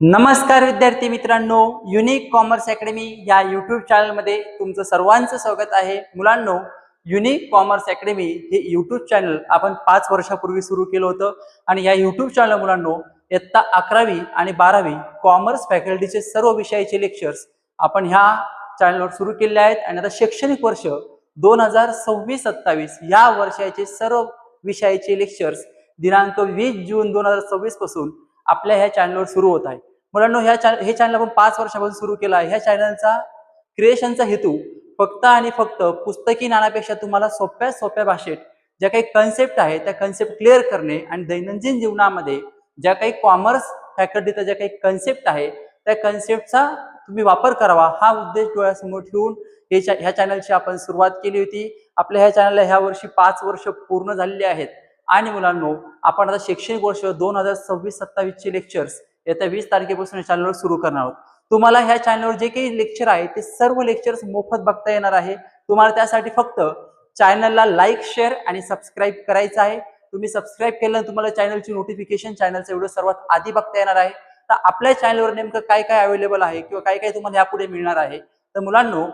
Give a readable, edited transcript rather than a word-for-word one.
नमस्कार विद्यार्थी मित्रांनो, युनिक कॉमर्स अकॅडमी या यूट्यूब चॅनलमध्ये तुमचं सर्वांचं स्वागत आहे. मुलांनो, युनिक कॉमर्स अकॅडमी हे यूट्यूब चॅनल आपण 5 वर्षापूर्वी सुरू केलं होतं आणि या यूट्यूब चॅनल मुलांनो इयत्ता 11वी आणि 12वी कॉमर्स फॅकल्टीचे सर्व विषयाचे लेक्चर्स आपण ह्या चॅनलवर सुरू केले आहेत आणि आता शैक्षणिक वर्ष 2026-27 या वर्षाचे सर्व विषयाचे लेक्चर्स दिनांक 20 जून 2026 पासून आपल्या ह्या चॅनलवर सुरू होत आहे. मुलांनो, हे चॅनल आपण 5 वर्षापासून सुरू केलं आहे. ह्या चॅनलचा क्रिएशनचा हेतू फक्त आणि फक्त पुस्तकी ज्ञानापेक्षा तुम्हाला सोप्या भाषेत ज्या काही कन्सेप्ट आहेत त्या कन्सेप्ट क्लिअर करणे आणि दैनंदिन जीवनामध्ये ज्या काही कॉमर्स फॅकल्टीचा ज्या काही कन्सेप्ट आहे त्या कन्सेप्टचा तुम्ही वापर करावा हा उद्देश डोळ्यासमोर ठेवून ह्या चॅनलची आपण सुरुवात केली होती. आपल्या ह्या चॅनलला ह्या वर्षी 5 वर्ष पूर्ण झालेली आहेत आणि मुलांनो, आपण आता शैक्षणिक वर्ष 2026-27 चे लेक्चर्स येत्या 20 तारखेपासून या चॅनलवर सुरू करणार आहोत. तुम्हाला ह्या चॅनलवर जे काही लेक्चर आहे ते सर्व लेक्चर्स मोफत बघता येणार आहे. तुम्हाला त्यासाठी फक्त चॅनलला लाईक, शेअर आणि सबस्क्राईब करायचं आहे. तुम्ही सबस्क्राईब केल्यानंतर तुम्हाला चॅनलची नोटिफिकेशन, चॅनलचा व्हिडिओ सर्वात आधी बघता येणार आहे. तर आपल्या चॅनलवर नेमकं काय काय अवेलेबल आहे किंवा काय काय तुम्हाला यापुढे मिळणार आहे. तर मुलांनो,